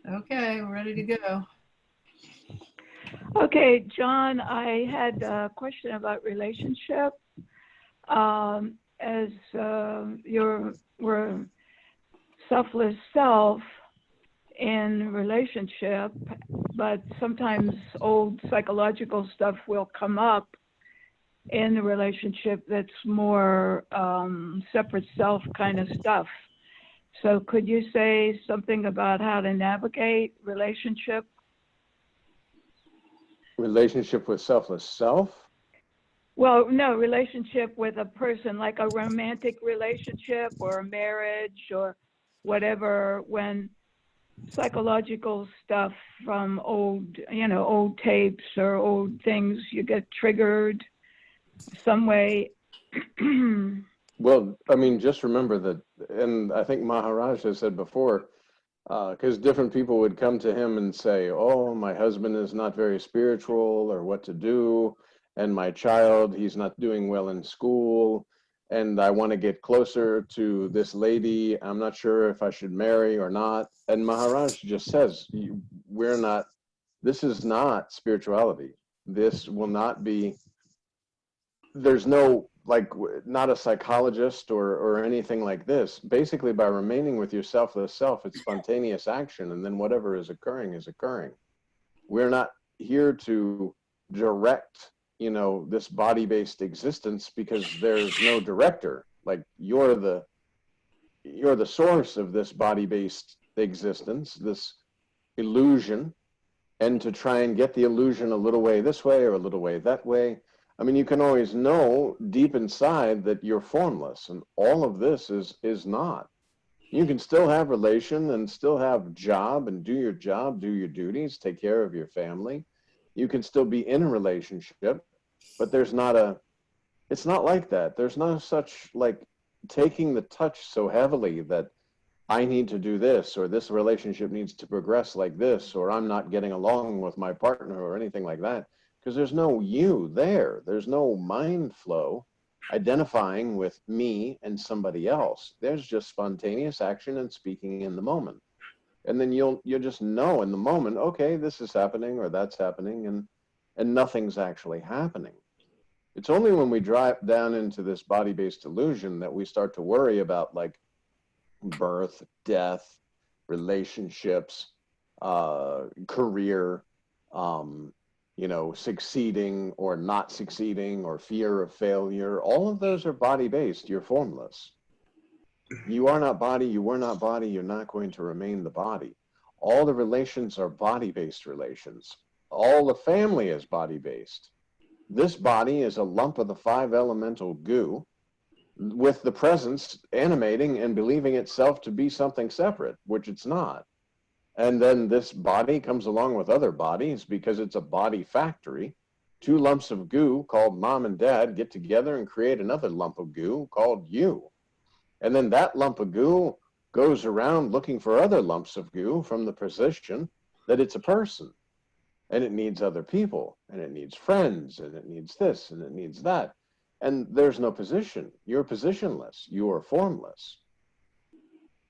Okay, we're ready to go. Okay, John, I had a question about relationship. As we're selfless self in relationship, but sometimes old psychological stuff will come up in the relationship that's more separate self kind of stuff. So could you say something about how to navigate relationship? Relationship with selfless self? Well, no, relationship with a person, like a romantic relationship or a marriage or whatever, when psychological stuff from old tapes or old things, you get triggered some way. Well, I mean, just remember that, and I think Maharaj has said before, because different people would come to him and say, oh, my husband is not very spiritual or what to do, and my child, he's not doing well in school, and I want to get closer to this lady. I'm not sure if I should marry or not. And Maharaj just says, we're not, this is not spirituality. This will not be, there's no, like, not a psychologist or anything like this. Basically, by remaining with your selfless self, it's spontaneous action, and then whatever is occurring is occurring. We're not here to direct, this body-based existence, because there's no director. Like, you're the source of this body-based existence, this illusion, and to try and get the illusion a little way this way or a little way that way. I mean, you can always know deep inside that you're formless, and all of this is not. You can still have relation and still have job and do your job, do your duties, take care of your family. You can still be in a relationship, but it's not like that. There's no such, like, taking the touch so heavily that I need to do this, or this relationship needs to progress like this, or I'm not getting along with my partner or anything like that. Because there's no you there. There's no mind flow identifying with me and somebody else. There's just spontaneous action and speaking in the moment. And then you'll just know in the moment, okay, this is happening or that's happening, and nothing's actually happening. It's only when we drive down into this body-based illusion that we start to worry about, like, birth, death, relationships, career, succeeding or not succeeding, or fear of failure. All of those are body-based. You're formless. You are not body, you were not body, you're not going to remain the body. All the relations are body-based relations. All the family is body-based. This body is a lump of the 5 elemental goo, with the presence animating and believing itself to be something separate, which it's not. And then this body comes along with other bodies because it's a body factory. 2 lumps of goo called mom and dad get together and create another lump of goo called you. And then that lump of goo goes around looking for other lumps of goo from the position that it's a person. And it needs other people, and it needs friends, and it needs this, and it needs that. And there's no position. You're positionless. You are formless.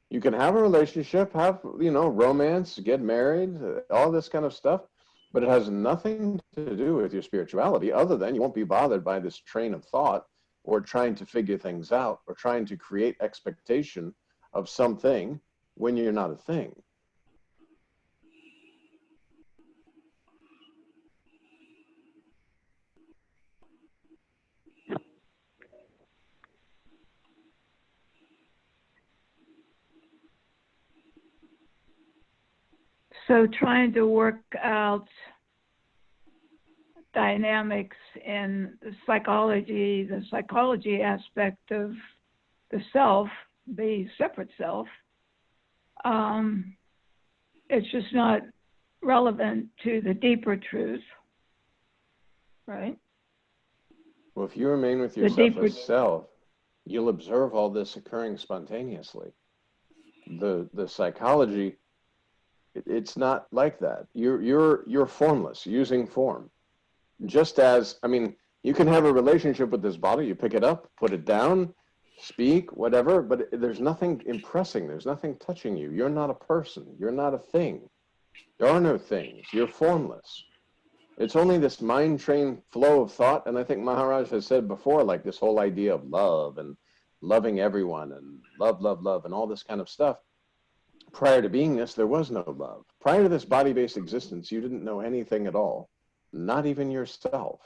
You can have a relationship, have, romance, get married, all this kind of stuff, but it has nothing to do with your spirituality, other than you won't be bothered by this train of thought or trying to figure things out or trying to create expectation of something when you're not a thing. So trying to work out dynamics in the psychology aspect of the self, the separate self, it's just not relevant to the deeper truth, right? Well, if you remain with your selfless self, you'll observe all this occurring spontaneously. The psychology, it's not like that. You're formless, using form. Just as, I mean, you can have a relationship with this body, you pick it up, put it down, speak, whatever, but there's nothing impressing, there's nothing touching you. You're not a person, you're not a thing. There are no things. You're formless. It's only this mind-trained flow of thought, and I think Maharaj has said before, like this whole idea of love and loving everyone and love, love, love, and all this kind of stuff. Prior to being this, there was no love. Prior to this body-based existence, you didn't know anything at all, not even yourself.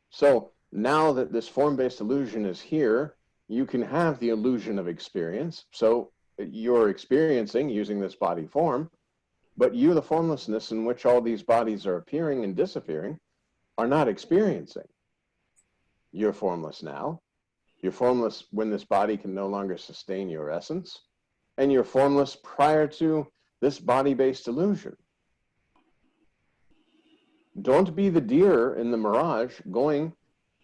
So now that this form-based illusion is here, you can have the illusion of experience. So you're experiencing using this body form, but you, the formlessness in which all these bodies are appearing and disappearing, are not experiencing. You're formless now. You're formless when this body can no longer sustain your essence. And you're formless prior to this body-based illusion. Don't be the deer in the mirage going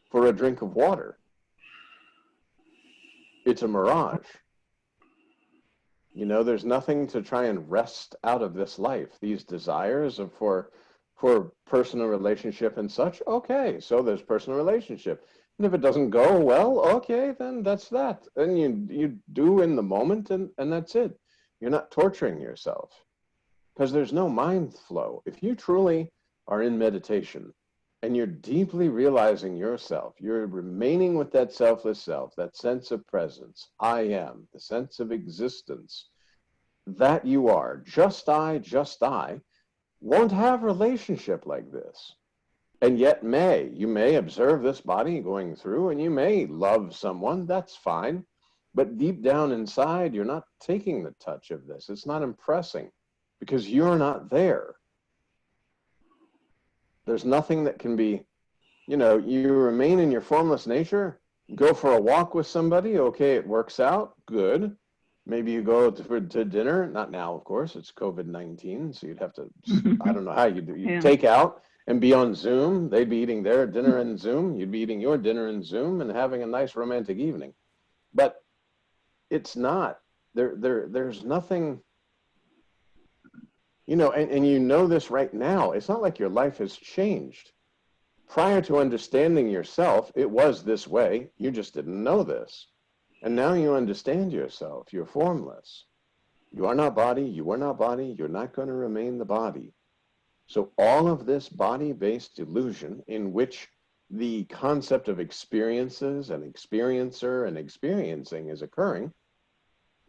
for a drink of water. It's a mirage. You know, there's nothing to try and wrest out of this life. These desires of for personal relationship and such, okay, so there's personal relationship. And if it doesn't go well, okay, then that's that. And you do in the moment, and that's it. You're not torturing yourself because there's no mind flow. If you truly are in meditation and you're deeply realizing yourself, you're remaining with that selfless self, that sense of presence, I am, the sense of existence, that you are, just I, won't have relationship like this. And yet you may observe this body going through and you may love someone, that's fine. But deep down inside, you're not taking the touch of this. It's not impressing because you're not there. There's nothing that can be, you know, you remain in your formless nature, go for a walk with somebody, okay, it works out, good. Maybe you go to dinner, not now, of course, it's COVID-19, so you'd have to, I don't know how you do, you take out and be on Zoom. They'd be eating their dinner in Zoom, you'd be eating your dinner in Zoom and having a nice romantic evening. But it's not, there's nothing, you know, and you know this right now. It's not like your life has changed. Prior to understanding yourself, it was this way. You just didn't know this. And now you understand yourself. You're formless. You are not body. You are not body. You're not going to remain the body. So all of this body-based illusion in which the concept of experiences and experiencer and experiencing is occurring,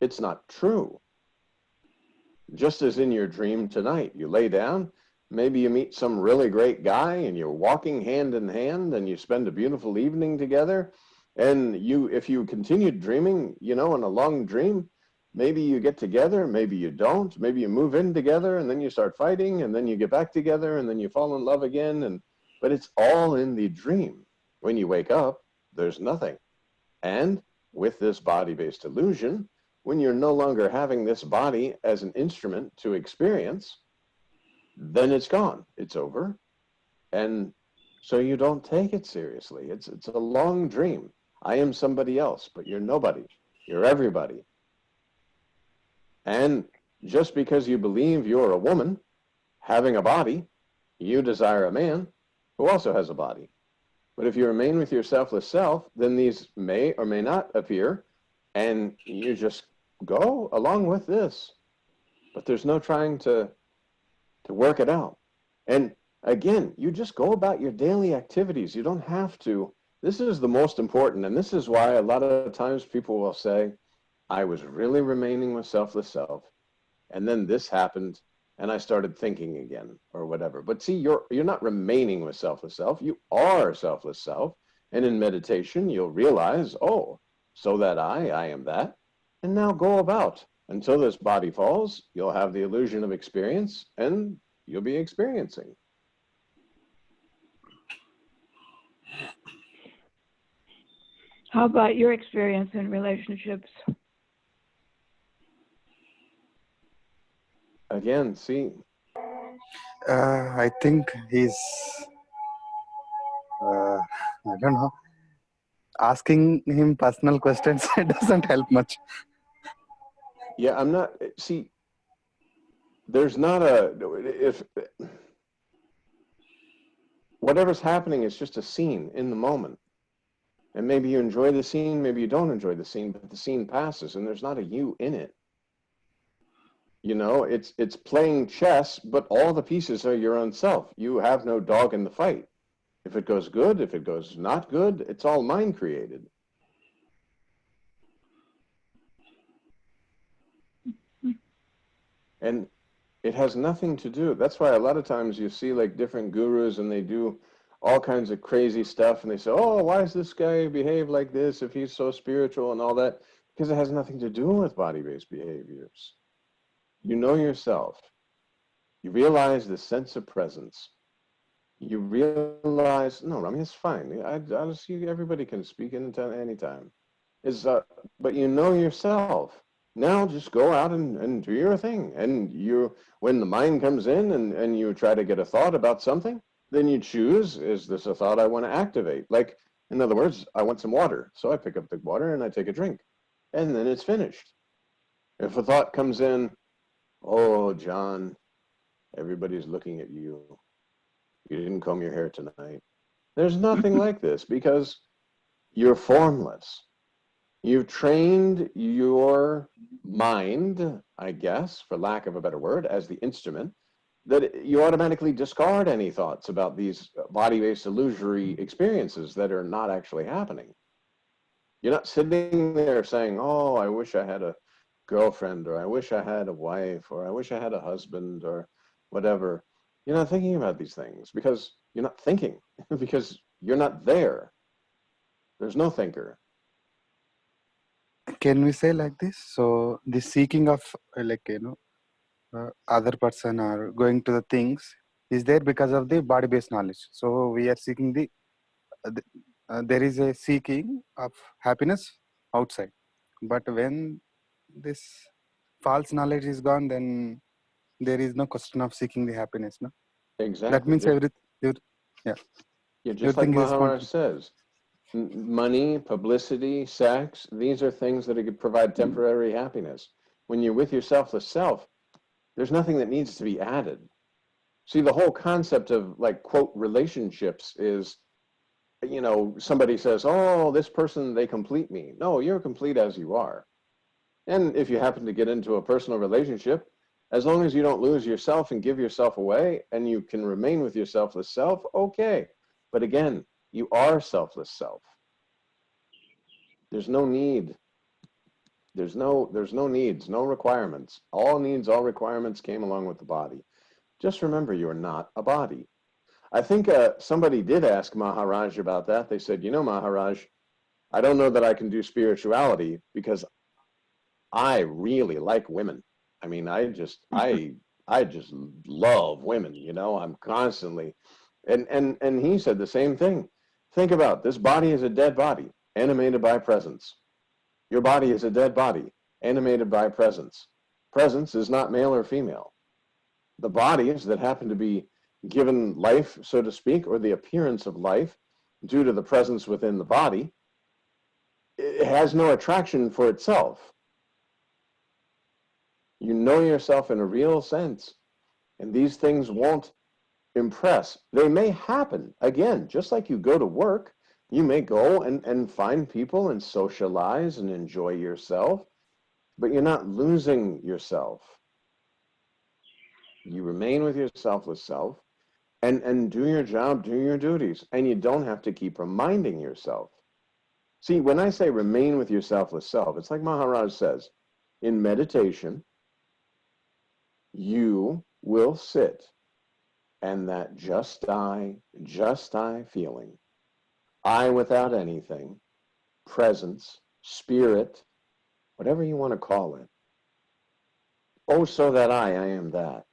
it's not true. Just as in your dream tonight, you lay down, maybe you meet some really great guy and you're walking hand in hand and you spend a beautiful evening together. And if you continued dreaming, you know, in a long dream, maybe you get together, maybe you don't, maybe you move in together and then you start fighting and then you get back together and then you fall in love again. But it's all in the dream. When you wake up, there's nothing. And with this body-based illusion, when you're no longer having this body as an instrument to experience, then it's gone. It's over. And so you don't take it seriously. It's a long dream. I am somebody else, but you're nobody. You're everybody. And just because you believe you're a woman having a body, you desire a man who also has a body. But if you remain with your selfless self, then these may or may not appear, and you just go along with this. But there's no trying to work it out. And again, you just go about your daily activities. You don't have to. This is the most important, and this is why a lot of times people will say, I was really remaining with selfless self, and then this happened, and I started thinking again, or whatever. But see, you're not remaining with selfless self. You are selfless self, and in meditation, you'll realize, oh, so that I am that, and now go about. Until this body falls, you'll have the illusion of experience, and you'll be experiencing. How about your experience in relationships? Again, see. I think he's, I don't know, asking him personal questions doesn't help much. Yeah, I'm not, see, there's not whatever's happening is just a scene in the moment. And maybe you enjoy the scene, maybe you don't enjoy the scene, but the scene passes and there's not a you in it. You know, it's playing chess, but all the pieces are your own self. You have no dog in the fight. If it goes good, if it goes not good, it's all mind created. And it has nothing to do. That's why a lot of times you see like different gurus and they do all kinds of crazy stuff and they say, oh, why does this guy behave like this if he's so spiritual and all that? Because it has nothing to do with body-based behaviors. You know yourself. You realize the sense of presence. You realize, no, I mean, it's fine. I'll see, everybody can speak anytime. But you know yourself. Now just go out and do your thing. And when the mind comes in and you try to get a thought about something, then you choose, is this a thought I want to activate? Like, in other words, I want some water. So I pick up the water and I take a drink. And then it's finished. If a thought comes in, oh, John, everybody's looking at you. You didn't comb your hair tonight. There's nothing like this because you're formless. You've trained your mind, I guess, for lack of a better word, as the instrument, that you automatically discard any thoughts about these body-based illusory experiences that are not actually happening. You're not sitting there saying, oh, I wish I had a girlfriend, or I wish I had a wife, or I wish I had a husband, or whatever. You're not thinking about these things because you're not thinking, because you're not there. There's no thinker. Can we say like this? So the seeking of other person or going to the things is there because of the body-based knowledge. So we are seeking there is a seeking of happiness outside. But when this false knowledge is gone, then there is no question of seeking the happiness. No, Exactly. that means Just like everything is Maharaj says, money, publicity, sex, these are things that could provide temporary happiness. When you're with your selfless self, there's nothing that needs to be added. See, the whole concept of like, quote, relationships is, you know, somebody says, oh, this person, they complete me. No, you're complete as you are. And if you happen to get into a personal relationship, as long as you don't lose yourself and give yourself away and you can remain with your selfless self, okay. But again, you are selfless self. There's no need. There's no needs, no requirements. All needs, all requirements came along with the body. Just remember, you're not a body. I think somebody did ask Maharaj about that. They said, you know, Maharaj, I don't know that I can do spirituality because I really like women. I mean, I just love women, you know, I'm constantly, and he said the same thing. Think about this body is a dead body, animated by presence. Your body is a dead body, animated by presence. Presence is not male or female. The bodies that happen to be given life, so to speak, or the appearance of life due to the presence within the body, it has no attraction for itself. You know yourself in a real sense, and these things won't impress. They may happen. Again, just like you go to work, you may go and find people and socialize and enjoy yourself, but you're not losing yourself. You remain with your selfless self and do your job, do your duties, and you don't have to keep reminding yourself. See, when I say remain with your selfless self, it's like Maharaj says, in meditation, you will sit and that just I feeling, I without anything, presence, spirit, whatever you want to call it. Oh, so that I am that.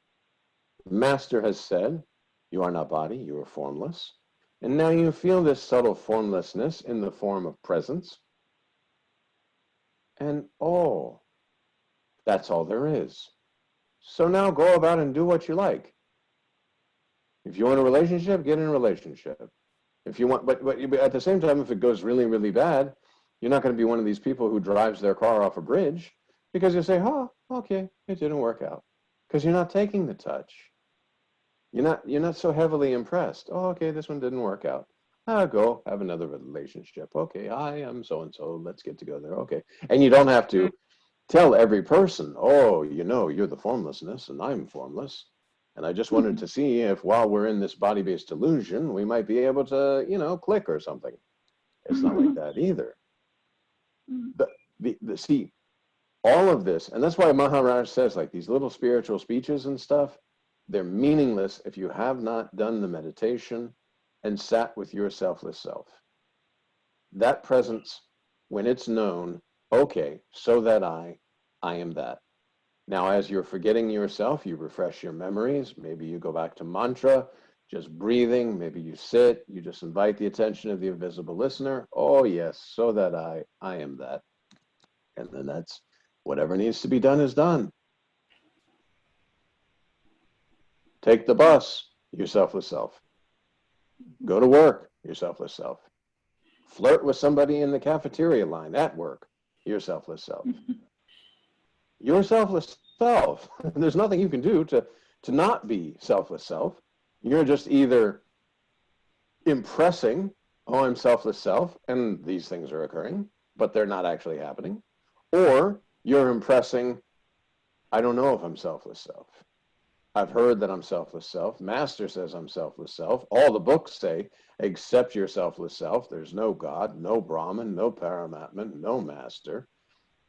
Master has said, you are not body, you are formless. And now you feel this subtle formlessness in the form of presence. And oh, that's all there is. So now go about and do what you like. If you want a relationship, get in a relationship. If you want, but at the same time, if it goes really, really bad, you're not going to be one of these people who drives their car off a bridge because you say, oh, okay, it didn't work out. Because you're not taking the touch. You're not so heavily impressed. Oh, okay, this one didn't work out. I'll go have another relationship. Okay, I am so-and-so. Let's get together. Okay. And you don't have to tell every person, oh, you're the formlessness and I'm formless. And I just wanted to see if while we're in this body-based illusion, we might be able to, click or something. It's not like that either. See, all of this, and that's why Maharaj says, like, these little spiritual speeches and stuff, they're meaningless if you have not done the meditation and sat with your selfless self. That presence, when it's known, okay, so that I am that. Now, as you're forgetting yourself, you refresh your memories. Maybe you go back to mantra, just breathing. Maybe you sit, you just invite the attention of the invisible listener. Oh, yes, so that I am that. And then that's whatever needs to be done is done. Take the bus, your selfless self. Go to work, your selfless self. Flirt with somebody in the cafeteria line at work, your selfless self. Your selfless self. There's nothing you can do to not be selfless self. You're just either impressing, oh, I'm selfless self, and these things are occurring, but they're not actually happening. Or you're impressing, I don't know if I'm selfless self. I've heard that I'm selfless self. Master says I'm selfless self. All the books say, accept your selfless self. There's no God, no Brahman, no Paramatman, no Master.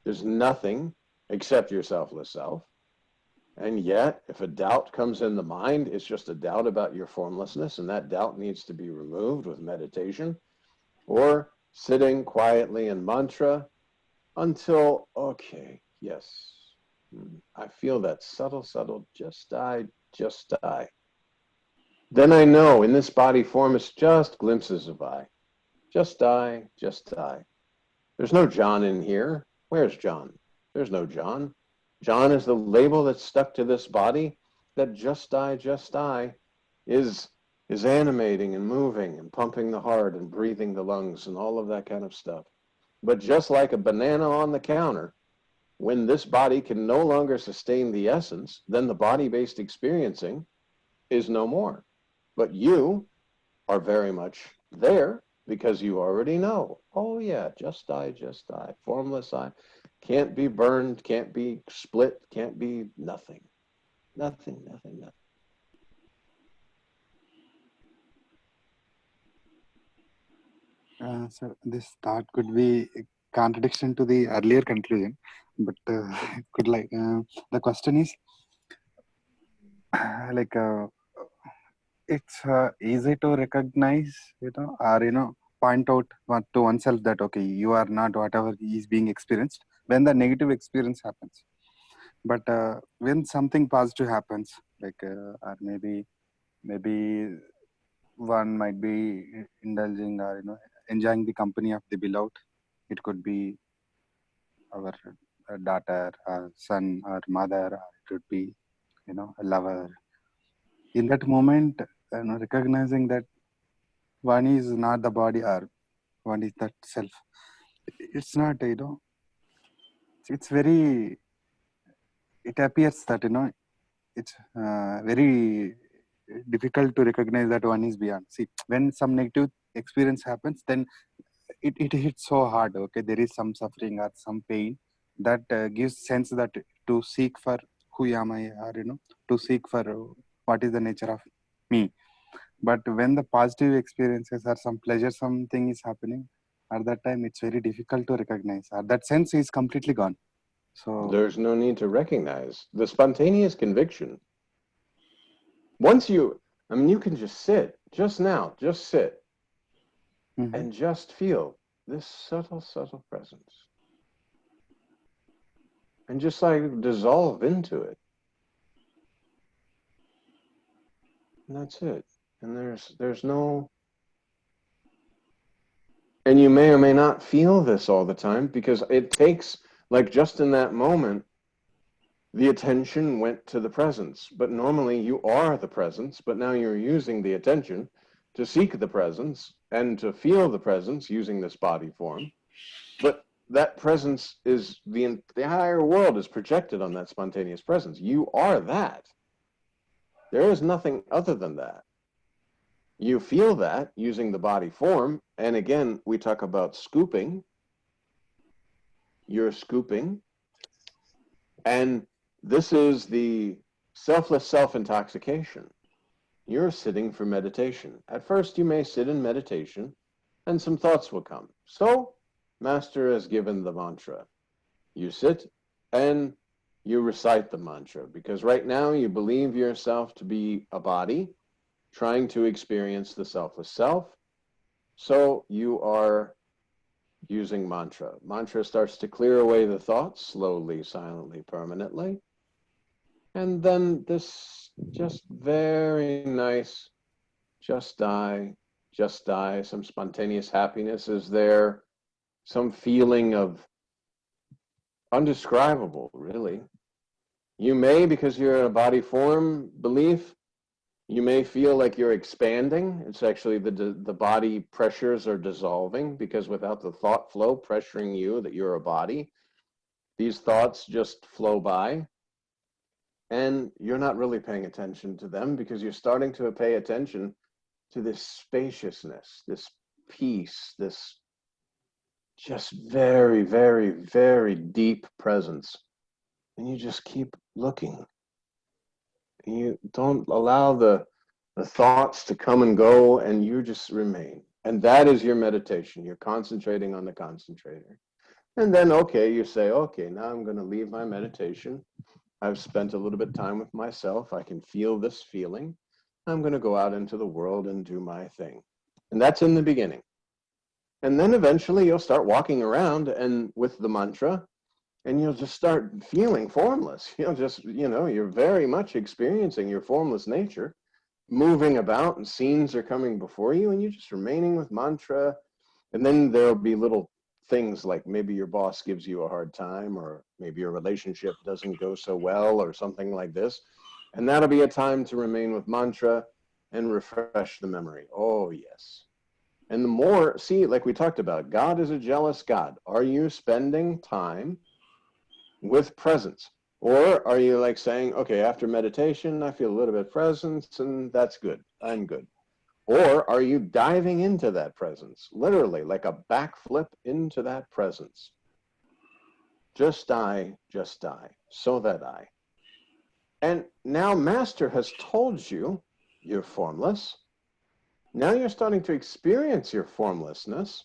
There's nothing except your selfless self. And yet, if a doubt comes in the mind, it's just a doubt about your formlessness, and that doubt needs to be removed with meditation or sitting quietly in mantra until, okay, yes, I feel that subtle, just die, just die. Then I know in this body form, it's just glimpses of I. Just die, just die. There's no John in here. Where's John? There's no John. John is the label that's stuck to this body that just die is animating and moving and pumping the heart and breathing the lungs and all of that kind of stuff. But just like a banana on the counter, when this body can no longer sustain the essence, then the body-based experiencing is no more. But you are very much there because you already know, oh yeah, just die, formless I. Can't be burned, can't be split, can't be nothing. Nothing. So this thought could be a contradiction to the earlier conclusion, but could the question is like it's easy to recognize, or point out to oneself that okay, you are not whatever is being experienced when the negative experience happens. But when something positive happens, like or maybe one might be indulging or enjoying the company of the beloved. It could be our daughter, or son, or mother, or it could be a lover. In that moment, recognizing that one is not the body, or one is that self. It's not, it's very, it appears that it's very difficult to recognize that one is beyond. See, when some negative experience happens, then it hits so hard. Okay, there is some suffering or some pain that gives sense that to seek for who am I, or to seek for what is the nature of me. But when the positive experiences or some pleasure, something is happening, at that time it's very difficult to recognize, or that sense is completely gone. So There's no need to recognize the spontaneous conviction. Once you can just sit, just sit and just feel this subtle presence and just like dissolve into it. And that's it. And there's no, and you may or may not feel this all the time because it takes, like just in that moment, the attention went to the presence. But normally you are the presence, but now you're using the attention to seek the presence and to feel the presence using this body form. But that presence is the entire world is projected on that spontaneous presence. You are that. There is nothing other than that. You feel that using the body form. And again, we talk about scooping. You're scooping. And this is the selfless self-intoxication. You're sitting for meditation. At first, you may sit in meditation, and some thoughts will come. So, Master has given the mantra. You sit and you recite the mantra, because right now you believe yourself to be a body trying to experience the selfless self. So you are using mantra. Mantra starts to clear away the thoughts slowly, silently, permanently. And then this just very nice, just die, some spontaneous happiness is there, some feeling of undescribable, really. You may, because you're in a body form belief, you may feel like you're expanding. It's actually the body pressures are dissolving, because without the thought flow pressuring you that you're a body, these thoughts just flow by. And you're not really paying attention to them, because you're starting to pay attention to this spaciousness, this peace, this just very, very, very deep presence. And you just keep looking. You don't allow the thoughts to come and go, and you just remain. And that is your meditation. You're concentrating on the concentrator. And then, okay, you say, okay, now I'm going to leave my meditation. I've spent a little bit of time with myself. I can feel this feeling. I'm going to go out into the world and do my thing. And that's in the beginning. And then eventually you'll start walking around and with the mantra, and you'll just start feeling formless. You'll just, you're very much experiencing your formless nature, moving about, and scenes are coming before you, and you're just remaining with mantra. And then there'll be little things like maybe your boss gives you a hard time, or maybe your relationship doesn't go so well, or something like this. And that'll be a time to remain with mantra and refresh the memory. Oh, yes. And the more, see, like we talked about, God is a jealous God. Are you spending time with presence? Or are you like saying, okay, after meditation, I feel a little bit of presence, and that's good. I'm good. Or are you diving into that presence, literally like a backflip into that presence? Just die, so that I. And now Master has told you you're formless. Now you're starting to experience your formlessness.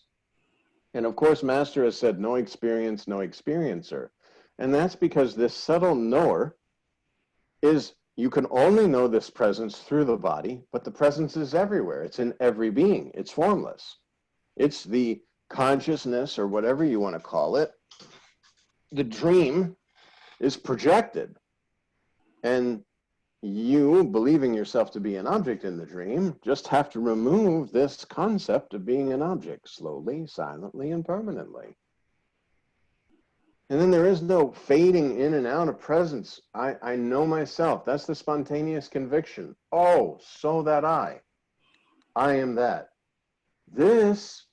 And of course, Master has said no experience, no experiencer. And that's because this subtle knower is, you can only know this presence through the body, but the presence is everywhere. It's in every being. It's formless. It's the consciousness, or whatever you want to call it. The dream is projected. And you, believing yourself to be an object in the dream, just have to remove this concept of being an object slowly, silently, and permanently. And then there is no fading in and out of presence. I know myself. That's the spontaneous conviction. Oh, so that I am that. This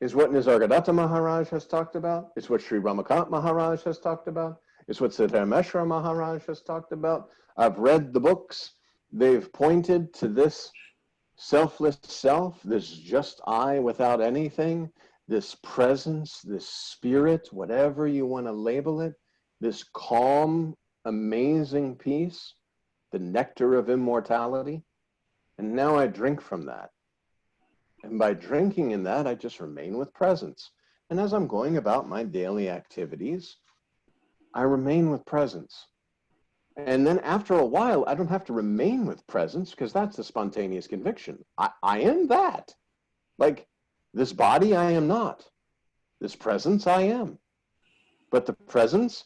is what Nisargadatta Maharaj has talked about. It's what Sri Ramakant Maharaj has talked about. It's what Sri Ramakant Maharaj has talked about. I've read the books. They've pointed to this selfless self, this just I without anything, this presence, this spirit, whatever you want to label it, this calm, amazing peace, the nectar of immortality. And now I drink from that. And by drinking in that, I just remain with presence. And as I'm going about my daily activities, I remain with presence. And then after a while, I don't have to remain with presence, because that's the spontaneous conviction. I am that. Like, this body, I am not. This presence, I am. But the presence,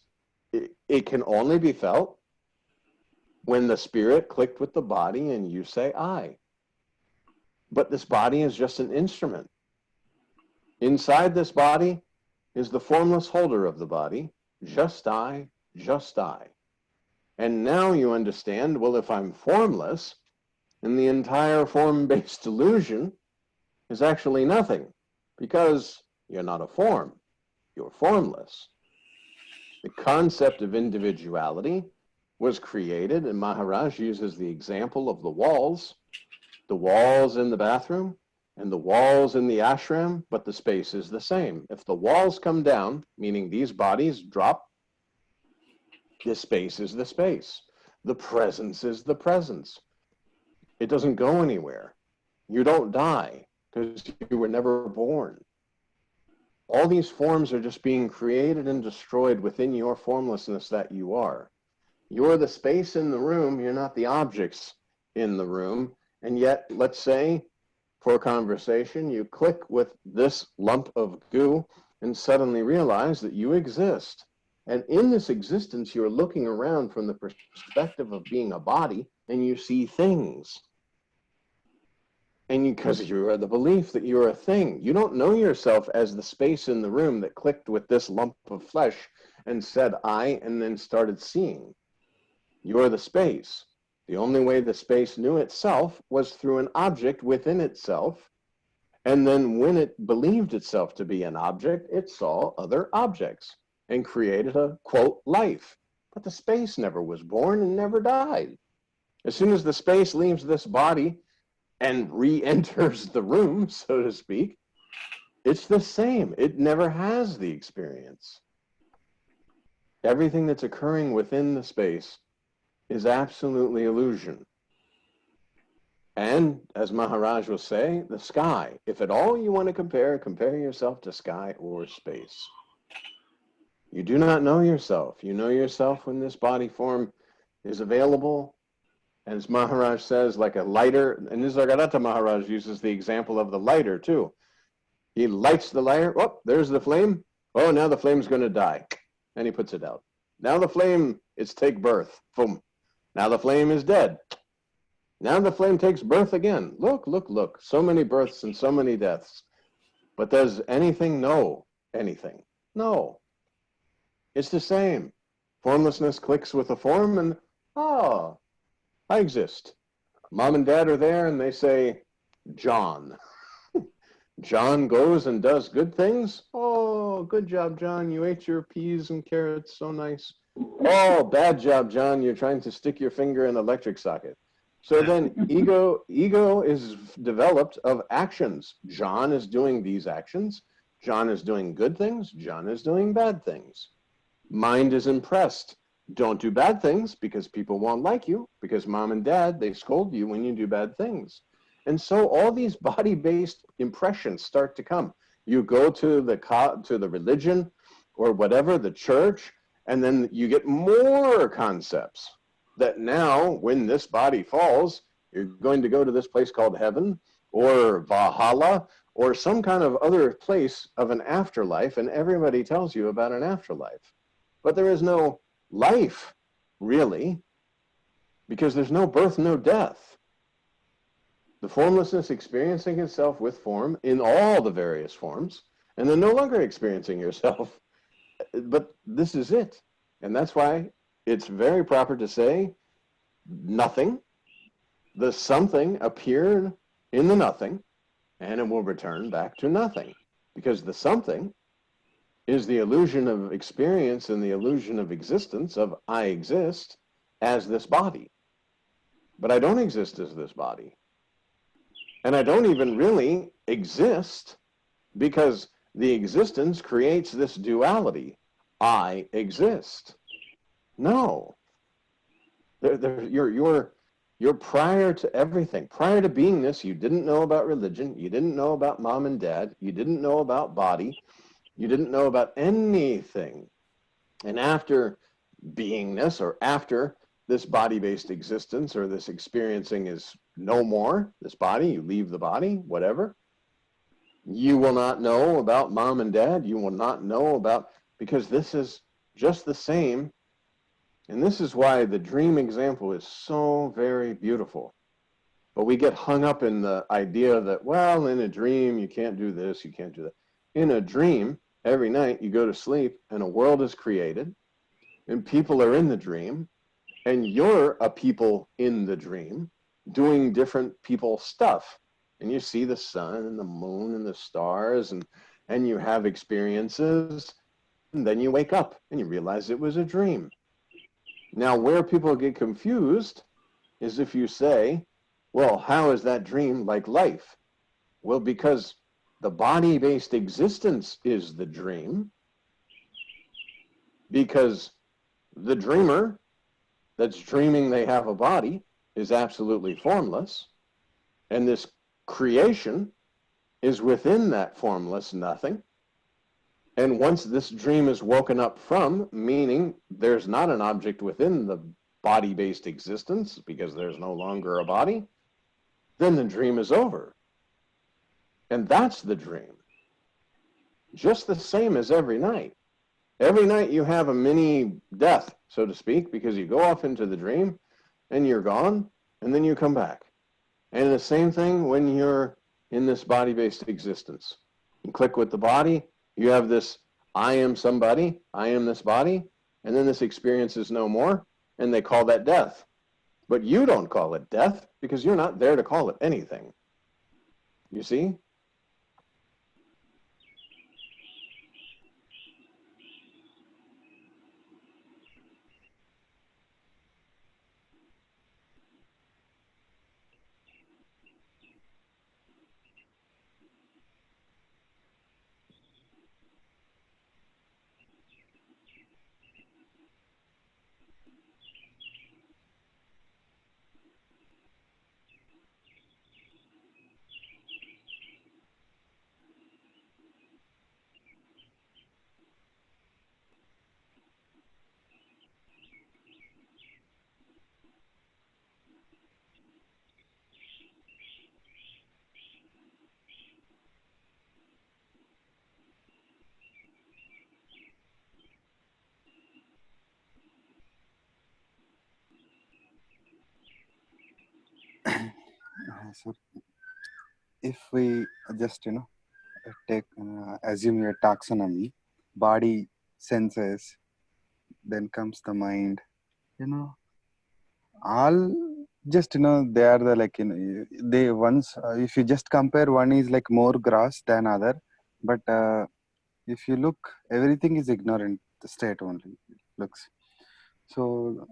it can only be felt when the spirit clicked with the body and you say, I. But this body is just an instrument. Inside this body is the formless holder of the body, just I, just I. And now you understand, well, if I'm formless, then the entire form-based delusion is actually nothing, because you're not a form, you're formless. The concept of individuality was created, and Maharaj uses the example of the walls in the bathroom and the walls in the ashram, but the space is the same. If the walls come down, meaning these bodies drop, The space is the space. The presence is the presence. It doesn't go anywhere. You don't die because you were never born. All these forms are just being created and destroyed within your formlessness that you are. You're the space in the room, you're not the objects in the room. And yet, let's say, for conversation, you click with this lump of goo and suddenly realize that you exist. And in this existence, you're looking around from the perspective of being a body, and you see things. And because you are the belief that you're a thing, you don't know yourself as the space in the room that clicked with this lump of flesh and said, I, and then started seeing. You're the space. The only way the space knew itself was through an object within itself. And then when it believed itself to be an object, it saw other objects and created a, quote, life. But the space never was born and never died. As soon as the space leaves this body and re-enters the room, so to speak, it's the same. It never has the experience. Everything that's occurring within the space is absolutely illusion. And as Maharaj will say, the sky. If at all you want to compare, compare yourself to sky or space. You do not know yourself. You know yourself when this body form is available. And as Maharaj says, like a lighter, and Nisargadatta Maharaj uses the example of the lighter too. He lights the lighter, oh, there's the flame. Oh, now the flame's going to die. And he puts it out. Now the flame, it's take birth. Boom. Now the flame is dead. Now the flame takes birth again. Look, look, look. So many births and so many deaths. But does anything know anything? No. It's the same. Formlessness clicks with a form and, oh, I exist. Mom and dad are there and they say, John. John goes and does good things. Oh, good job, John. You ate your peas and carrots. So nice. Oh, bad job, John. You're trying to stick your finger in an electric socket. So then ego is developed of actions. John is doing these actions. John is doing good things. John is doing bad things. Mind is impressed. Don't do bad things because people won't like you, because mom and dad, they scold you when you do bad things. And so all these body-based impressions start to come. You go to the religion or whatever, the church, and then you get more concepts that now when this body falls, you're going to go to this place called heaven or Valhalla or some kind of other place of an afterlife, and everybody tells you about an afterlife. But there is no life, really, because there's no birth, no death. The formlessness experiencing itself with form in all the various forms, and then no longer experiencing yourself. But this is it. And that's why it's very proper to say nothing. The something appeared in the nothing, and it will return back to nothing. Because the something is the illusion of experience and the illusion of existence of I exist as this body. But I don't exist as this body. And I don't even really exist because the existence creates this duality. I exist. No. You're prior to everything. Prior to beingness, you didn't know about religion. You didn't know about mom and dad. You didn't know about body. You didn't know about anything. And after beingness, or after this body-based existence, or this experiencing is no more, this body, you leave the body, whatever, you will not know about mom and dad. You will not know about, because this is just the same. And this is why the dream example is so very beautiful. But we get hung up in the idea that, well, in a dream, you can't do this, you can't do that. In a dream, every night you go to sleep and a world is created and people are in the dream and you're a people in the dream doing different people stuff. And you see the sun and the moon and the stars and you have experiences, and then you wake up and you realize it was a dream. Now, where people get confused is if you say, well, how is that dream like life? Well, because the body-based existence is the dream, because The dreamer that's dreaming they have a body is absolutely formless, and this creation is within that formless nothing. And once this dream is woken up from, meaning there's not an object within the body-based existence because there's no longer a body, then the dream is over. And that's the dream. Just the same as every night. Every night you have a mini death, so to speak, because you go off into the dream and you're gone, and then you come back. And the same thing when you're in this body-based existence. You click with the body, you have this, I am somebody, I am this body, and then this experience is no more, and they call that death. But you don't call it death because you're not there to call it anything. You see? So if we just take assume a taxonomy, body, senses, then comes the mind, all just they are the like they once if you just compare, one is like more gross than other, but if you look, everything is ignorant state only, it looks. So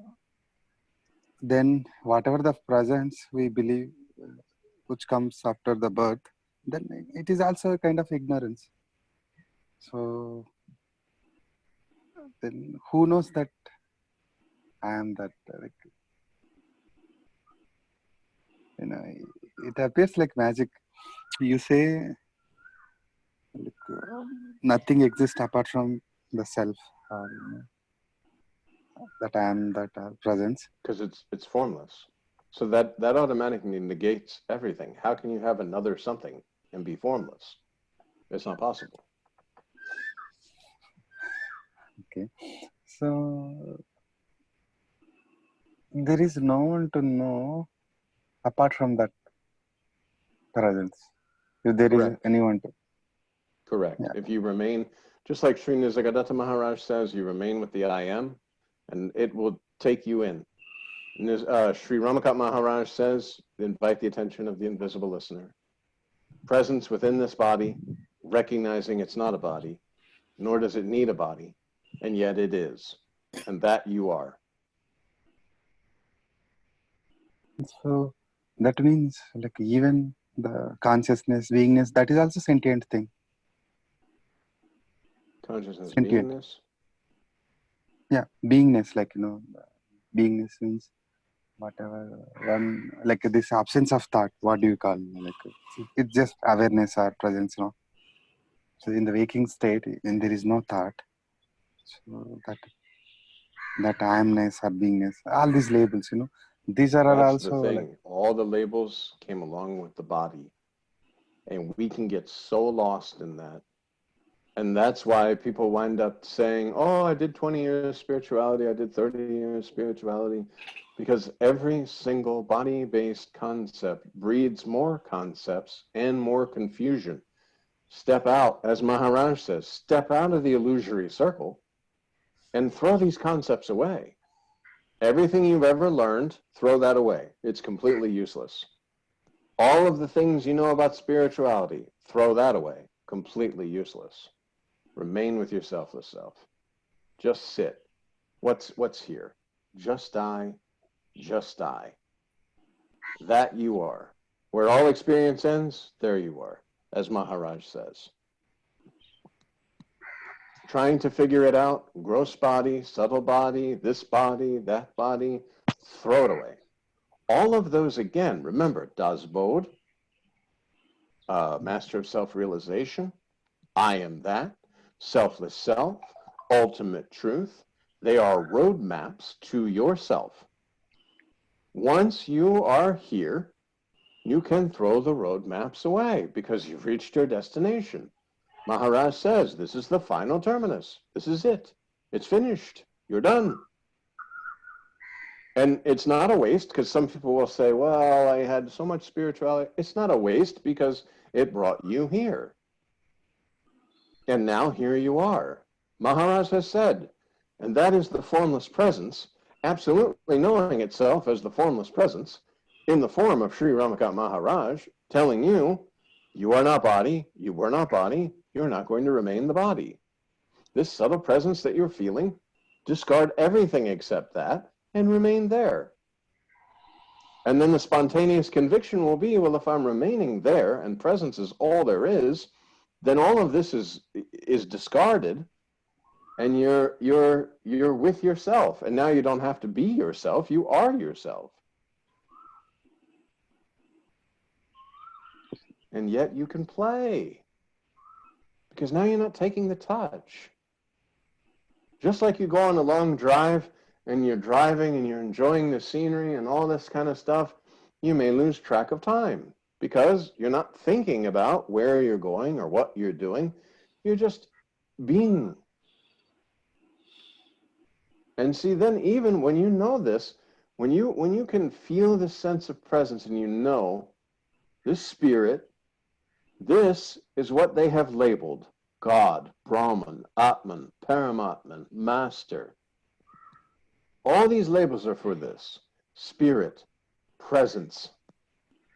then whatever the presence we believe which comes after the birth, then it is also a kind of ignorance. So then who knows that I am that, like, it appears like magic. You say like, nothing exists apart from the self, that I am that presence. Because it's formless. So that automatically negates everything. How can you have another something and be formless? It's not possible. Okay. So there is no one to know apart from that presence. If there is anyone to. Correct. Yeah. If you remain, just like Sri Nisargadatta Maharaj says, you remain with the I am, and it will take you in. Sri Ramakant Maharaj says, invite the attention of the invisible listener. Presence within this body, recognizing it's not a body, nor does it need a body, and yet it is. And that you are. So that means like even the consciousness, beingness, that is also sentient thing. Consciousness, sentient. Beingness? Yeah, beingness, like, beingness means whatever one, like this absence of thought, what do you call, like it's just awareness or presence, So in the waking state, when there is no thought, so that I amness or beingness, all these labels, these are That's also the thing. like, all the labels came along with the body, and we can get so lost in that. And that's why people wind up saying, oh, I did 20 years spirituality, I did 30 years spirituality, because every single body-based concept breeds more concepts and more confusion. Step out, as Maharaj says, step out of the illusory circle and throw these concepts away. Everything you've ever learned, throw that away. It's completely useless. All of the things you know about spirituality, throw that away. Completely useless. Remain with your selfless self. Just sit. What's here? Just die. Just die. That you are. Where all experience ends, there you are, as Maharaj says. trying to figure it out, gross body, subtle body, this body, that body, throw it away. All of those, again, remember, Das Bod, Master of Self-Realization, I am that, selfless self, ultimate truth. They are roadmaps to yourself. Once you are here, you can throw the roadmaps away because you've reached your destination. Maharaj says, this is the final terminus. This is it. It's finished. You're done. And it's not a waste, because some people will say, well, I had so much spirituality. It's not a waste because it brought you here. And now here you are. Maharaj has said, and that is the formless presence, absolutely knowing itself as the formless presence, in the form of Sri Ramakant Maharaj, telling you, you are not body, you were not body, you're not going to remain the body. This subtle presence that you're feeling, discard everything except that and remain there. And then the spontaneous conviction will be, well, if I'm remaining there and presence is all there is, then all of this is discarded, and you're with yourself. And now you don't have to be yourself, you are yourself. And yet you can play, because now you're not taking the touch. Just like you go on a long drive and you're driving and you're enjoying the scenery and all this kind of stuff, you may lose track of time because you're not thinking about where you're going or what you're doing. You're just being. And see, then even when you know this, when you can feel this sense of presence and you know this spirit, this is what they have labeled God, Brahman, Atman, Paramatman, Master. All these labels are for this. Spirit, presence,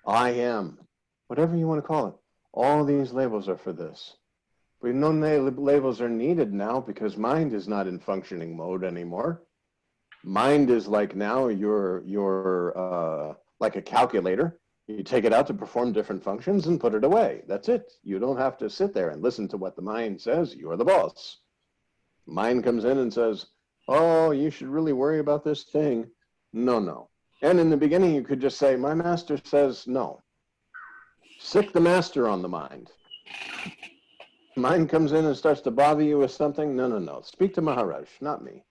I am, whatever you want to call it. All these labels are for this. But no labels are needed now because mind is not in functioning mode anymore. Mind is like now you're like a calculator. You take it out to perform different functions and put it away. That's it. You don't have to sit there and listen to what the mind says. You're the boss. Mind comes in and says, oh, you should really worry about this thing. No. And in the beginning, you could just say, my master says no. Sick the master on the mind. Mind comes in and starts to bother you with something. No. Speak to Maharaj, not me.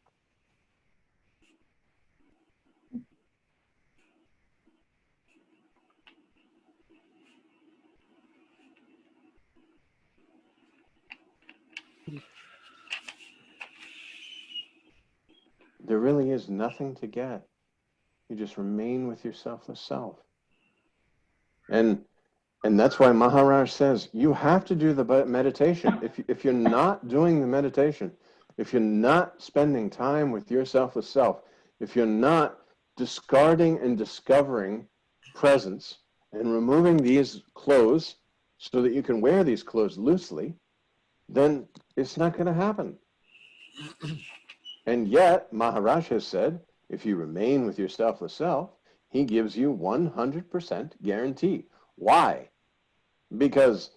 There really is nothing to get. You just remain with your selfless self. And that's why Maharaj says, you have to do the meditation. If you're not doing the meditation, if you're not spending time with your selfless self, if you're not discarding and discovering presence and removing these clothes so that you can wear these clothes loosely, then it's not going to happen. And yet, Maharaj has said, if you remain with your selfless self, he gives you 100% guarantee. Why? Because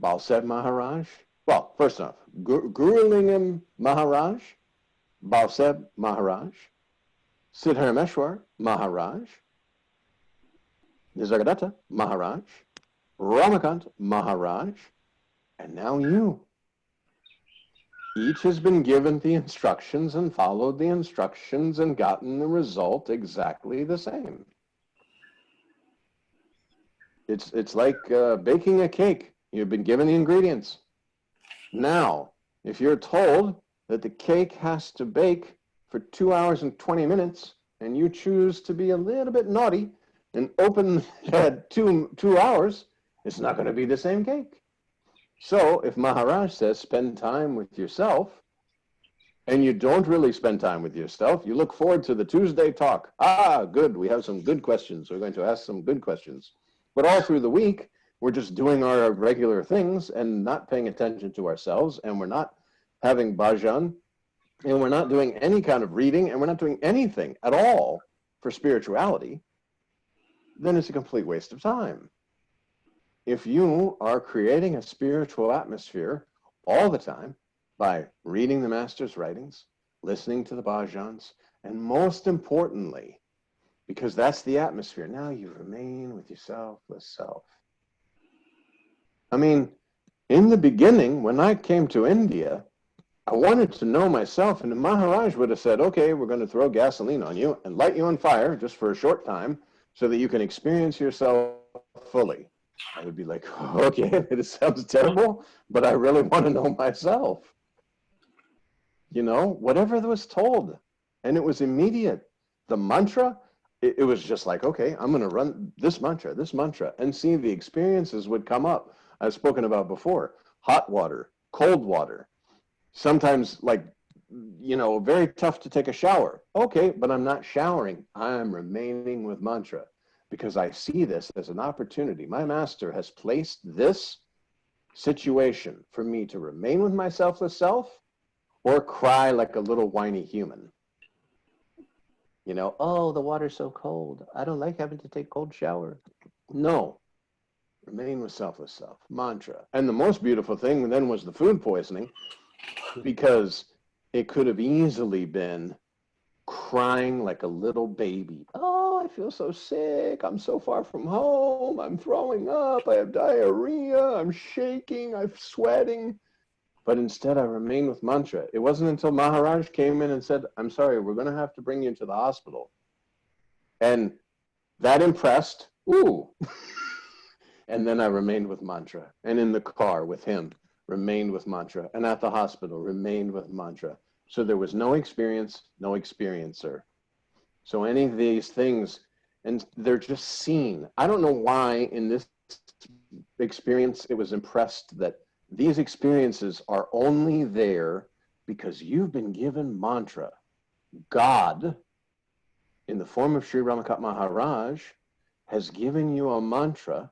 Balseb Maharaj, well, first off, Gurulingam Maharaj, Balseb Maharaj, Siddharameshwar Maharaj, Nisargadatta Maharaj, Ramakant Maharaj, and now you. Each has been given the instructions and followed the instructions and gotten the result exactly the same. It's like baking a cake. You've been given the ingredients. Now, if you're told that the cake has to bake for 2 hours and 20 minutes, and you choose to be a little bit naughty and open at 2 hours, it's not going to be the same cake. So if Maharaj says spend time with yourself, and you don't really spend time with yourself, you look forward to the Tuesday talk. Good, we have some good questions. We're going to ask some good questions. But all through the week, we're just doing our regular things and not paying attention to ourselves, and we're not having bhajan, and we're not doing any kind of reading, and we're not doing anything at all for spirituality, then it's a complete waste of time. If you are creating a spiritual atmosphere all the time, by reading the master's writings, listening to the bhajans, and most importantly, because that's the atmosphere, now you remain with your selfless self. I mean, in the beginning, when I came to India, I wanted to know myself, and the Maharaj would have said, okay, we're going to throw gasoline on you and light you on fire just for a short time so that you can experience yourself fully. I would be like, okay, it sounds terrible, but I really want to know myself. You know, whatever was told. And it was immediate. The mantra, it was just like, okay, I'm going to run this mantra, and see the experiences would come up. I've spoken about before, hot water, cold water. Sometimes, like, you know, very tough to take a shower. Okay, but I'm not showering. I'm remaining with mantra because I see this as an opportunity. My master has placed this situation for me to remain with my selfless self or cry like a little whiny human. You know, oh, the water's so cold. I don't like having to take cold shower. No, remain with selfless self, mantra. And the most beautiful thing then was the food poisoning, because it could have easily been crying like a little baby. Oh, I feel so sick. I'm so far from home. I'm throwing up. I have diarrhea. I'm shaking. I'm sweating. But instead, I remained with mantra. It wasn't until Maharaj came in and said, I'm sorry, we're going to have to bring you to the hospital. And that impressed. Ooh. And then I remained with mantra. And in the car with him, remained with mantra. And at the hospital, remained with mantra. So there was no experience, no experiencer. So any of these things, and they're just seen. I don't know why in this experience it was impressed that these experiences are only there because you've been given mantra. God, in the form of Sri Ramakant Maharaj, has given you a mantra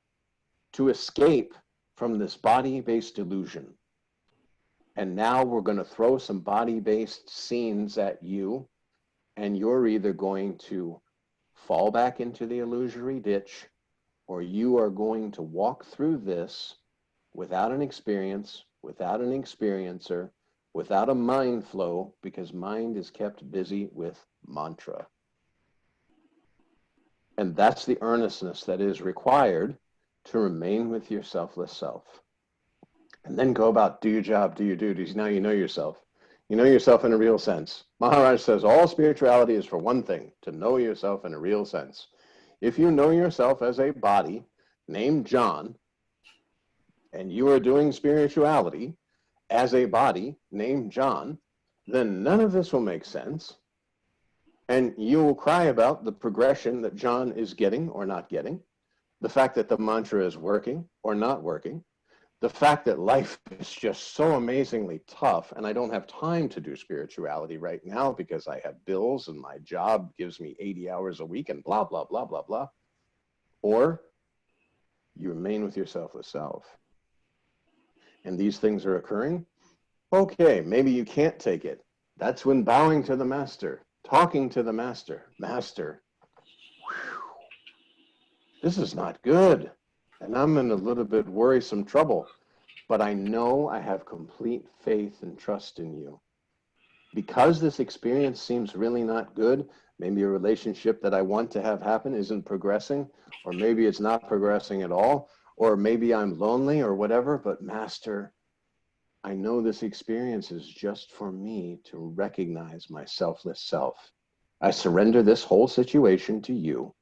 to escape from this body-based illusion. And now we're going to throw some body-based scenes at you, and you're either going to fall back into the illusory ditch, or you are going to walk through this without an experience, without an experiencer, without a mind flow, because mind is kept busy with mantra. And that's the earnestness that is required to remain with your selfless self. And then go about, do your job, do your duties. Now you know yourself. You know yourself in a real sense. Maharaj says all spirituality is for one thing, to know yourself in a real sense. If you know yourself as a body named John, and you are doing spirituality as a body named John, then none of this will make sense. And you will cry about the progression that John is getting or not getting, the fact that the mantra is working or not working, the fact that life is just so amazingly tough and I don't have time to do spirituality right now because I have bills and my job gives me 80 hours a week and blah, blah, blah, blah, blah. Or you remain with your selfless self. And these things are occurring. Okay, maybe you can't take it. That's when bowing to the master, talking to the master, master, whew, this is not good. And I'm in a little bit worrisome trouble, but I know I have complete faith and trust in you. Because this experience seems really not good, maybe a relationship that I want to have happen isn't progressing, or maybe it's not progressing at all, or maybe I'm lonely or whatever, but master, I know this experience is just for me to recognize my selfless self. I surrender this whole situation to you.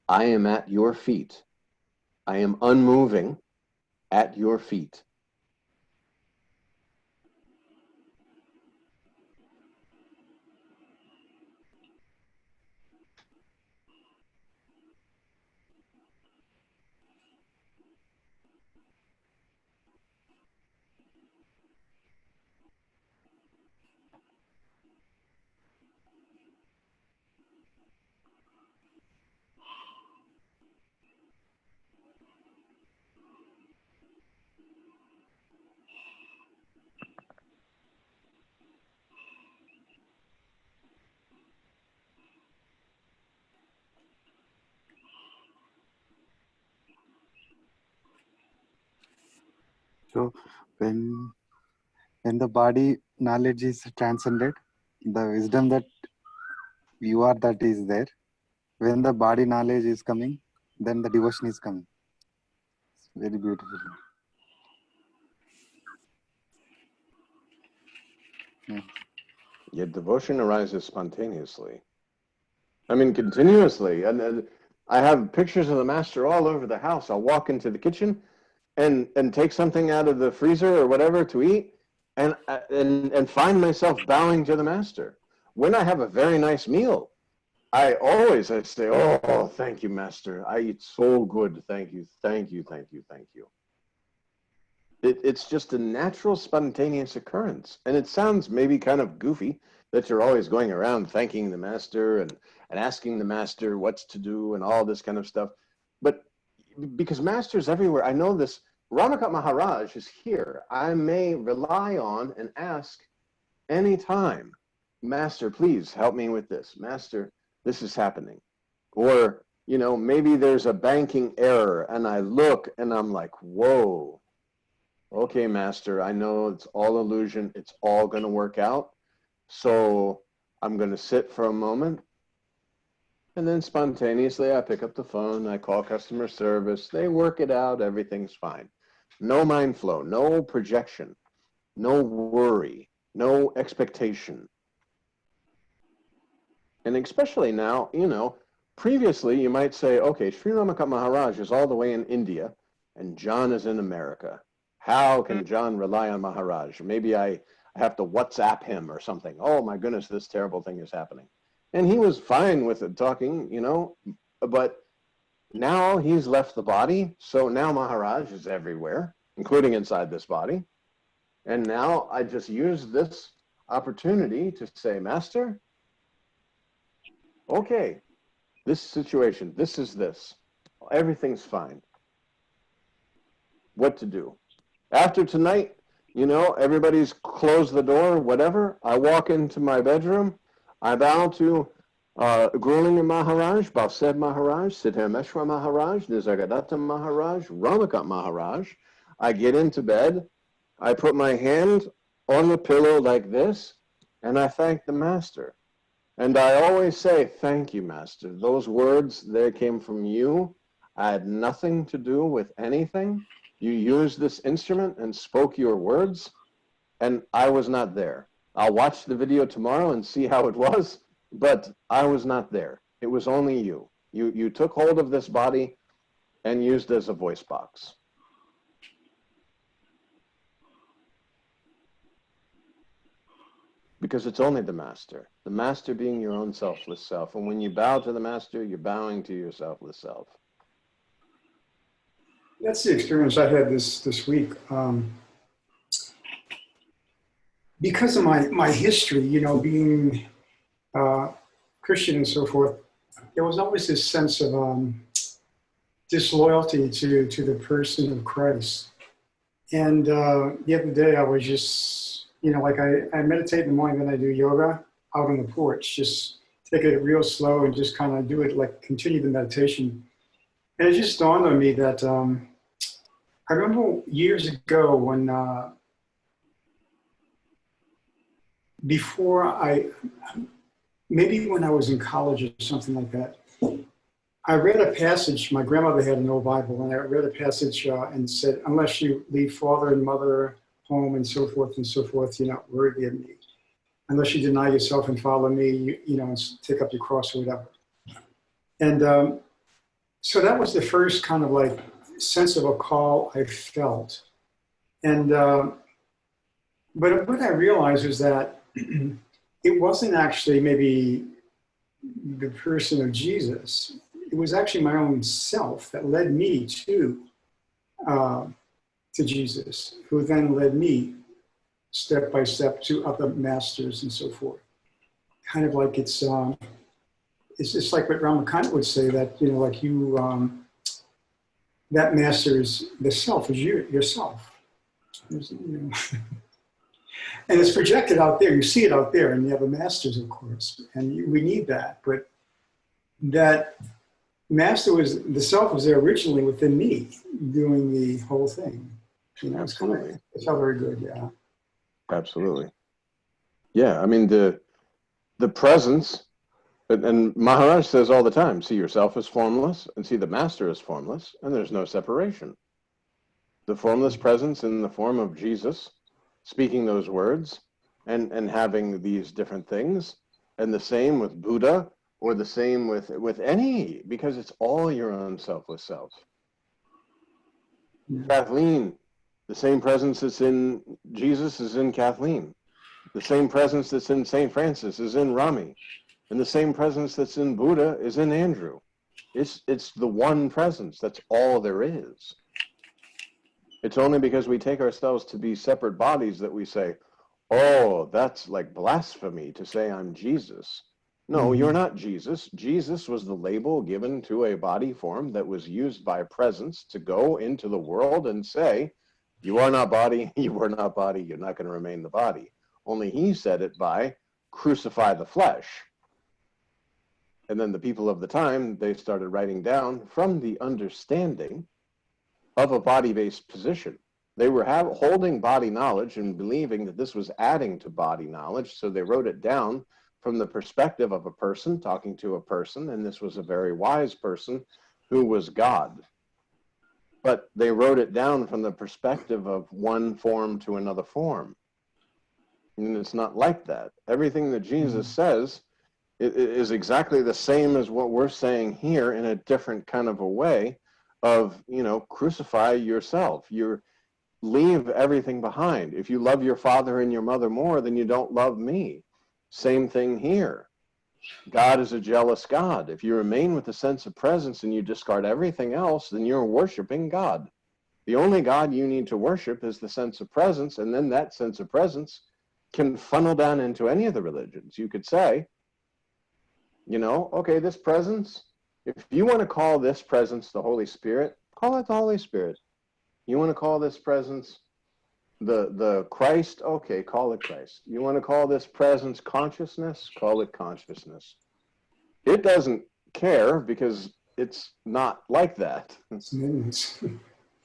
I am at your feet. I am unmoving at your feet. So when the body knowledge is transcended. The wisdom that you are, that is there. When the body knowledge is coming, then the devotion is coming. It's very beautiful. Yet devotion arises spontaneously. I mean, continuously. And I have pictures of the master all over the house. I'll walk into the kitchen and take something out of the freezer or whatever to eat, and find myself bowing to the master. When I have a very nice meal, I say, oh, thank you, master. I eat so good. Thank you, thank you, thank you, thank you. It's just a natural, spontaneous occurrence. And it sounds maybe kind of goofy that you're always going around thanking the master and asking the master what's to do and all this kind of stuff. But because master's everywhere, I know this. Ramakant Maharaj is here. I may rely on and ask anytime, master, please help me with this. Master, this is happening. Or, you know, maybe there's a banking error and I look and I'm like, whoa. Okay, master, I know it's all illusion. It's all going to work out. So I'm going to sit for a moment. And then spontaneously, I pick up the phone. I call customer service. They work it out. Everything's fine. No mind flow, no projection, no worry, no expectation. And especially now, you know, previously you might say, okay, Sri Ramakant Maharaj is all the way in India and John is in America. How can John rely on Maharaj? Maybe I have to WhatsApp him or something. Oh my goodness, this terrible thing is happening. And he was fine with it talking, you know, but now he's left the body. So now Maharaj is everywhere, including inside this body. And now I just use this opportunity to say, Master, okay, this situation, this is this. Everything's fine. What to do? After tonight, you know, everybody's closed the door, whatever. I walk into my bedroom. I bow to Gurulinga Maharaj, Bhavsed Maharaj, Siddhameshwar Maharaj, Nisargadatta Maharaj, Ramakant Maharaj. I get into bed. I put my hand on the pillow like this, and I thank the master. And I always say, thank you, master. Those words, they came from you. I had nothing to do with anything. You used this instrument and spoke your words, and I was not there. I'll watch the video tomorrow and see how it was, but I was not there. It was only you. You took hold of this body and used as a voice box. Because it's only the master being your own selfless self. And when you bow to the master, you're bowing to your selfless self. That's the experience I had this week. Because of my history, you know, being Christian and so forth, there was always this sense of disloyalty to the person of Christ. And the other day I was just, you know, like I meditate in the morning, then I do yoga out on the porch, just take it real slow and just kind of do it, like continue the meditation. And it just dawned on me that I remember years ago when, maybe when I was in college or something like that, I read a passage. My grandmother had an old Bible, and I read a passage and said, unless you leave father and mother, home, and so forth, you're not worthy of me. Unless you deny yourself and follow me, you know, and take up your cross or whatever. And so that was the first kind of like sense of a call I felt. And but what I realized was that it wasn't actually maybe the person of Jesus. It was actually my own self that led me to Jesus, who then led me step by step to other masters and so forth. Kind of like it's just like what Ramakant would say, that, you know, like you, that master is the self, is you, yourself. You know. And it's projected out there. You see it out there, and you have the masters, of course, and we need that. But that master was, the self was there originally within me, doing the whole thing. You know, it's kind of, it felt very good, yeah. Absolutely. Yeah, I mean, the presence, and Maharaj says all the time, see yourself as formless and see the master as formless, and there's no separation. The formless presence in the form of Jesus speaking those words and having these different things, and the same with Buddha, or the same with any, because it's all your own selfless self. Yeah. Kathleen, the same presence that's in Jesus is in Kathleen. The same presence that's in St. Francis is in Rami. And the same presence that's in Buddha is in Andrew. It's the one presence. That's all there is. It's only because we take ourselves to be separate bodies that we say, oh, that's like blasphemy to say I'm Jesus. No, you're not Jesus. Jesus was the label given to a body form that was used by presence to go into the world and say, you are not body, you are not body, you're not going to remain the body. Only he said it by crucify the flesh. And then the people of the time, they started writing down from the understanding of a body-based position. They were holding body knowledge and believing that this was adding to body knowledge, so they wrote it down from the perspective of a person talking to a person, and this was a very wise person who was God. But they wrote it down from the perspective of one form to another form. And it's not like that. Everything that Jesus says is exactly the same as what we're saying here in a different kind of a way of, crucify yourself. Leave everything behind. If you love your father and your mother more, then you don't love me. Same thing here. God is a jealous God. If you remain with the sense of presence and you discard everything else, then you're worshiping God. The only God you need to worship is the sense of presence, and then that sense of presence can funnel down into any of the religions. You could say, okay, this presence, if you want to call this presence the Holy Spirit, call it the Holy Spirit. You want to call this presence the Christ, okay, call it Christ. You want to call this presence consciousness, call it consciousness. It doesn't care because it's not like that.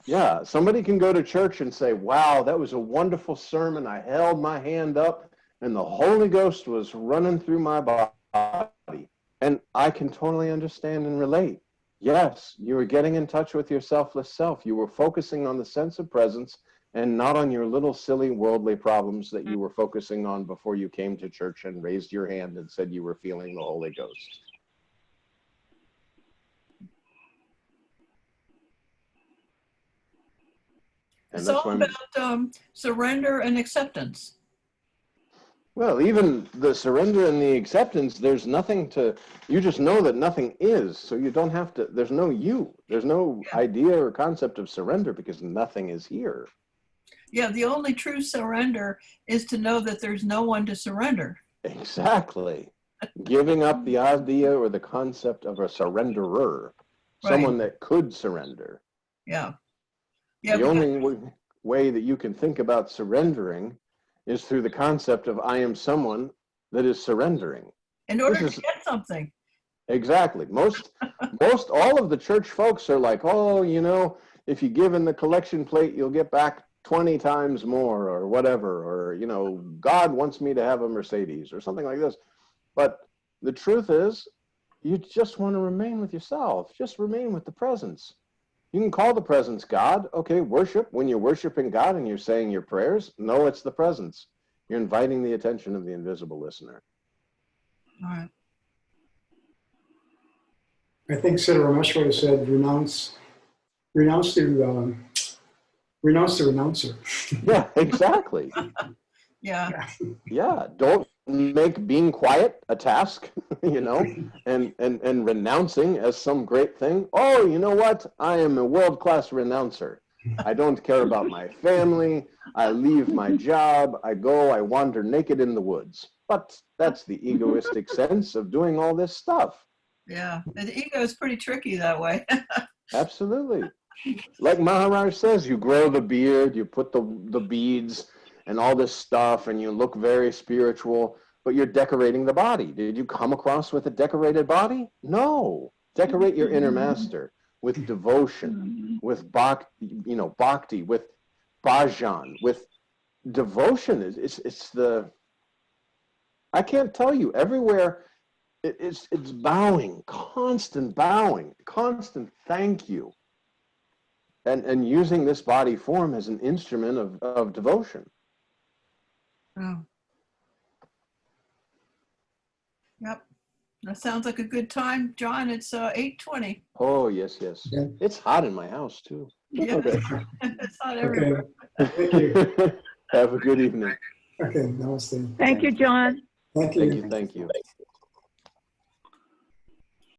Yeah, somebody can go to church and say, wow, that was a wonderful sermon. I held my hand up and the Holy Ghost was running through my body. And I can totally understand and relate. Yes, you were getting in touch with your selfless self. You were focusing on the sense of presence and not on your little silly worldly problems that you were focusing on before you came to church and raised your hand and said you were feeling the Holy Ghost. And it's that's all about surrender and acceptance. Well, even the surrender and the acceptance, there's nothing to, you just know that nothing is, so you don't have to, there's no you. There's no idea or concept of surrender because nothing is here. Yeah, the only true surrender is to know that there's no one to surrender. Exactly. Giving up the idea or the concept of a surrenderer, someone that could surrender. Yeah. The only way that you can think about surrendering is through the concept of I am someone that is surrendering. In order to get something. Exactly. Most all of the church folks are like, oh, if you give in the collection plate, you'll get back 20 times more or whatever, or, God wants me to have a Mercedes or something like this. But the truth is, you just want to remain with yourself. Just remain with the presence. You can call the presence God. Okay, worship. When you're worshiping God and you're saying your prayers, no, it's the presence. You're inviting the attention of the invisible listener. All right. I think Sri Ramakant said, renounce the renouncer. Yeah, exactly. Yeah. Yeah, don't make being quiet a task, and renouncing as some great thing. Oh, you know what? I am a world-class renouncer. I don't care about my family. I leave my job. I wander naked in the woods. But that's the egoistic sense of doing all this stuff. Yeah, the ego is pretty tricky that way. Absolutely. Like Maharaj says, you grow the beard, you put the beads and all this stuff, and you look very spiritual, but you're decorating the body. Did you come across with a decorated body? No. Decorate your inner master with devotion, with bhakti, with bhajan, with devotion. It's the I can't tell you, everywhere it's bowing, constant thank you. And using this body form as an instrument of devotion. Oh. Yep. That sounds like a good time, John. It's 8:20. Oh, yes, yes. Yeah. It's hot in my house, too. Yeah, Okay. it's not Okay, everywhere. thank you. Have a good evening. Okay, namaste. Thank you, John. Thank Thank you. you. Thank you.